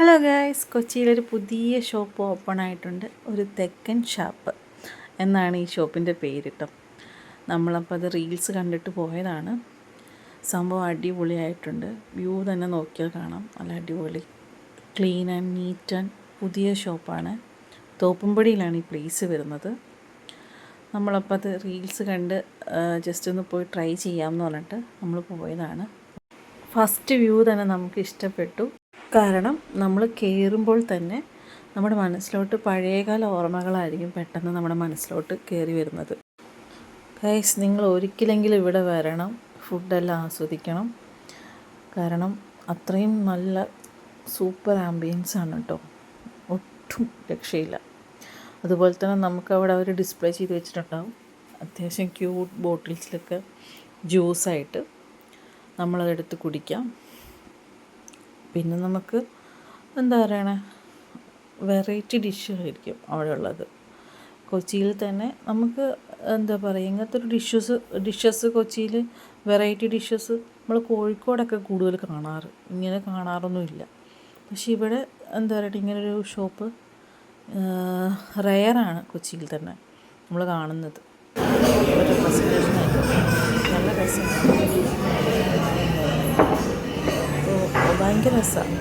Hello guys, കൊച്ചിയിലൊരു പുതിയ shop open ആയിട്ടുണ്ട്. ഒരു തെക്കൻ ഷാപ്പ് എന്നാണ് ഈ ഷോപ്പിൻ്റെ പേരിട്ടോ. നമ്മളപ്പോൾ അത് റീൽസ് കണ്ടിട്ട് പോയതാണ്. സംഭവം അടിപൊളിയായിട്ടുണ്ട്. വ്യൂ തന്നെ നോക്കിയാൽ കാണാം, നല്ല അടിപൊളി, ക്ലീൻ ആൻഡ് നീറ്റ് ആൻഡ് പുതിയ ഷോപ്പാണ്. തോപ്പുംപടിയിലാണ് ഈ പ്ലേസ് വരുന്നത്. നമ്മളപ്പോൾ അത് റീൽസ് കണ്ട് ജസ്റ്റ് ഒന്ന് പോയി ട്രൈ ചെയ്യാമെന്ന് പറഞ്ഞിട്ട് നമ്മൾ പോയതാണ്. ഫസ്റ്റ് വ്യൂ തന്നെ നമുക്ക് ഇഷ്ടപ്പെട്ടു. കാരണം നമ്മൾ കയറുമ്പോൾ തന്നെ നമ്മുടെ മനസ്സിലോട്ട് പഴയകാല ഓർമ്മകളായിരിക്കും പെട്ടെന്ന് നമ്മുടെ മനസ്സിലോട്ട് കയറി വരുന്നത്. ഗൈസ്, നിങ്ങൾ ഒരിക്കലെങ്കിലും ഇവിടെ വരണം, ഫുഡെല്ലാം ആസ്വദിക്കണം. കാരണം അത്രയും നല്ല സൂപ്പർ ആംബിയൻസ് ആണ് കേട്ടോ, ഒട്ടും രക്ഷയില്ല. അതുപോലെ തന്നെ നമുക്കവിടെ അവർ ഡിസ്പ്ലേ ചെയ്ത് വെച്ചിട്ടുണ്ടാവും അത്യാവശ്യം ക്യൂട്ട് ബോട്ടിൽസിലൊക്കെ ജ്യൂസായിട്ട് നമ്മളതെടുത്ത് കുടിക്കാം. പിന്നെ നമുക്ക് എന്താ പറയണേ, വെറൈറ്റി ഡിഷായിരിക്കും അവിടെ ഉള്ളത്. കൊച്ചിയിൽ തന്നെ നമുക്ക് എന്താ പറയുക, ഇങ്ങനത്തെ ഒരു ഡിഷസ് കൊച്ചിയിൽ വെറൈറ്റി ഡിഷസ് നമ്മൾ കോഴിക്കോടൊക്കെ കൂടുതൽ കാണാറ്, ഇങ്ങനെ കാണാറൊന്നുമില്ല. പക്ഷേ ഇവിടെ എന്താ പറയുക, ഇങ്ങനൊരു ഷോപ്പ് റെയറാണ് കൊച്ചിയിൽ തന്നെ നമ്മൾ കാണുന്നത്. ഒരു പ്രസൻറ്റേഷൻ നല്ല രസമാണ്, ഭയങ്കര രസമാണ്.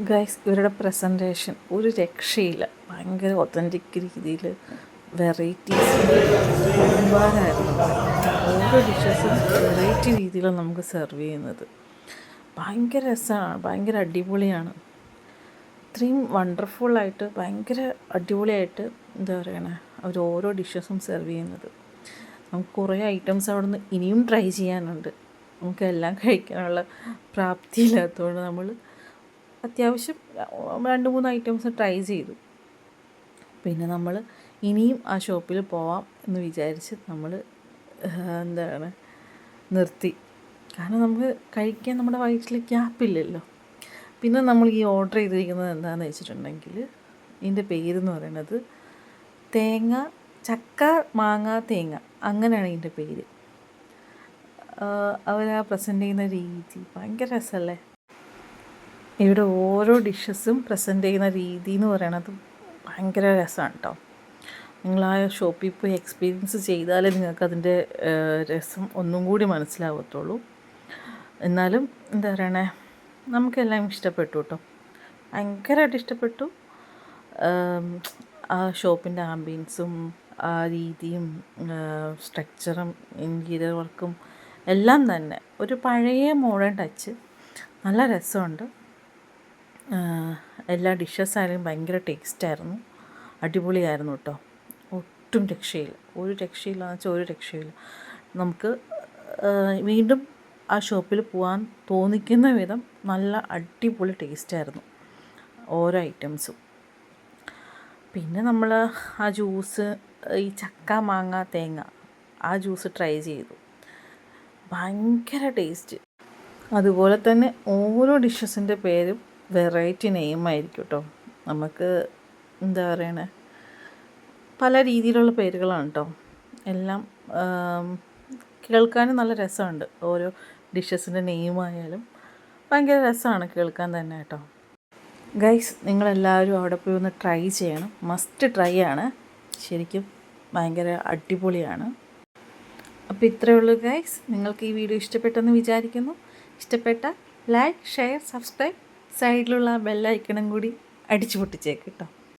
ഗൈസ്, ഇവരുടെ പ്രസൻറ്റേഷൻ ഒരു രക്ഷയില്ല, ഭയങ്കര ഒത്തൻറ്റിക് രീതിയിൽ വെറൈറ്റീസ് ഒരുപാടായിരുന്നു. ഓരോ ഡിഷസും വെറൈറ്റി രീതിയിലാണ് നമുക്ക് സെർവ് ചെയ്യുന്നത്. ഭയങ്കര രസമാണ്, ഭയങ്കര അടിപൊളിയാണ്. ഇത്രയും വണ്ടർഫുള്ളായിട്ട് ഭയങ്കര അടിപൊളിയായിട്ട് എന്താ പറയണേ, അവർ ഓരോ ഡിഷസും സെർവ് ചെയ്യുന്നത്. നമുക്ക് കുറേ ഐറ്റംസ് അവിടെ നിന്ന് ഇനിയും ട്രൈ ചെയ്യാനുണ്ട്. നമുക്കെല്ലാം കഴിക്കാനുള്ള പ്രാപ്തിയില്ലാത്തതുകൊണ്ട് നമ്മൾ അത്യാവശ്യം 2-3 ഐറ്റംസ് ട്രൈ ചെയ്തു. പിന്നെ നമ്മൾ ഇനിയും ആ ഷോപ്പിൽ പോവാം എന്ന് വിചാരിച്ച് നമ്മൾ എന്താണ് നിർത്തി. കാരണം നമുക്ക് കഴിക്കാൻ നമ്മുടെ വയറ്റിൽ ഗ്യാപ്പില്ലല്ലോ. പിന്നെ നമ്മൾ ഈ ഓർഡർ ചെയ്തിരിക്കുന്നത് എന്താണെന്ന് വെച്ചിട്ടുണ്ടെങ്കിൽ, ഇതിൻ്റെ പേരെന്ന് പറയുന്നത് ചക്ക മാങ്ങ തേങ്ങ, അങ്ങനെയാണ് ഇതിൻ്റെ പേര്. അവർ ആ പ്രസൻറ്റ് ചെയ്യുന്ന രീതി ഭയങ്കര രസമല്ലേ. ഇവിടെ ഓരോ ഡിഷസും പ്രസൻറ്റ് ചെയ്യുന്ന രീതി എന്ന് പറയണത് ഭയങ്കര രസമാണ് കേട്ടോ. നിങ്ങൾ ആ ഷോപ്പിൽ പോയി എക്സ്പീരിയൻസ് ചെയ്താലേ നിങ്ങൾക്ക് അതിൻ്റെ രസം ഒന്നും കൂടി മനസ്സിലാവത്തുള്ളൂ. എന്നാലും എന്താ പറയണേ, നമുക്കെല്ലാം ഇഷ്ടപ്പെട്ടു കേട്ടോ, ഭയങ്കരമായിട്ട് ഇഷ്ടപ്പെട്ടു. ആ ഷോപ്പിൻ്റെ ആംബിയൻസും ആ രീതിയും സ്ട്രക്ചറും ഇൻറ്റീരിയർ വർക്കും എല്ലാം തന്നെ ഒരു പഴയ മോഡേൺ ടച്ച്, നല്ല രസമുണ്ട്. എല്ലാ ഡിഷസായാലും ഭയങ്കര ടേസ്റ്റായിരുന്നു, അടിപൊളിയായിരുന്നു കേട്ടോ. ഒട്ടും രക്ഷയില്ല, ഒരു രക്ഷയില്ലാന്ന് വെച്ചാൽ ഒരു രക്ഷയില്ല. നമുക്ക് വീണ്ടും ആ ഷോപ്പിൽ പോകാൻ തോന്നിക്കുന്ന വിധം നല്ല അടിപൊളി ടേസ്റ്റായിരുന്നു ഓരോ ഐറ്റംസും. പിന്നെ നമ്മൾ ആ ജ്യൂസ്, ഈ ചക്ക മാങ്ങ തേങ്ങ, ആ ജ്യൂസ് ട്രൈ ചെയ്തു, ഭയങ്കര ടേസ്റ്റ്. അതുപോലെ തന്നെ ഓരോ ഡിഷസിൻ്റെ പേരും വെറൈറ്റി നെയിമായിരിക്കും കേട്ടോ. നമുക്ക് എന്താ പറയണേ, പല രീതിയിലുള്ള പേരുകളാണ് കേട്ടോ. എല്ലാം കേൾക്കാനും നല്ല രസമുണ്ട്. ഓരോ ഡിഷസിൻ്റെ നെയിമായാലും ഭയങ്കര രസമാണ് കേൾക്കാൻ തന്നെ കേട്ടോ. ഗൈസ് നിങ്ങളെല്ലാവരും അവിടെ പോയി ഒന്ന് ട്രൈ ചെയ്യണം, മസ്റ്റ് ട്രൈ ആണ്, ശരിക്കും ഭയങ്കര അടിപൊളിയാണ്. അപ്പോൾ ഇത്രയേ ഉള്ളൂ ഗൈസ്. നിങ്ങൾക്ക് ഈ വീഡിയോ ഇഷ്ടപ്പെട്ടെന്ന് വിചാരിക്കുന്നു. ഇഷ്ടപ്പെട്ട ലൈക്ക്, ഷെയർ, സബ്സ്ക്രൈബ്, സൈഡിലുള്ള ബെല്ലൈക്കണും കൂടി അടിച്ചു പൊട്ടിച്ചേക്ക് കേട്ടോ.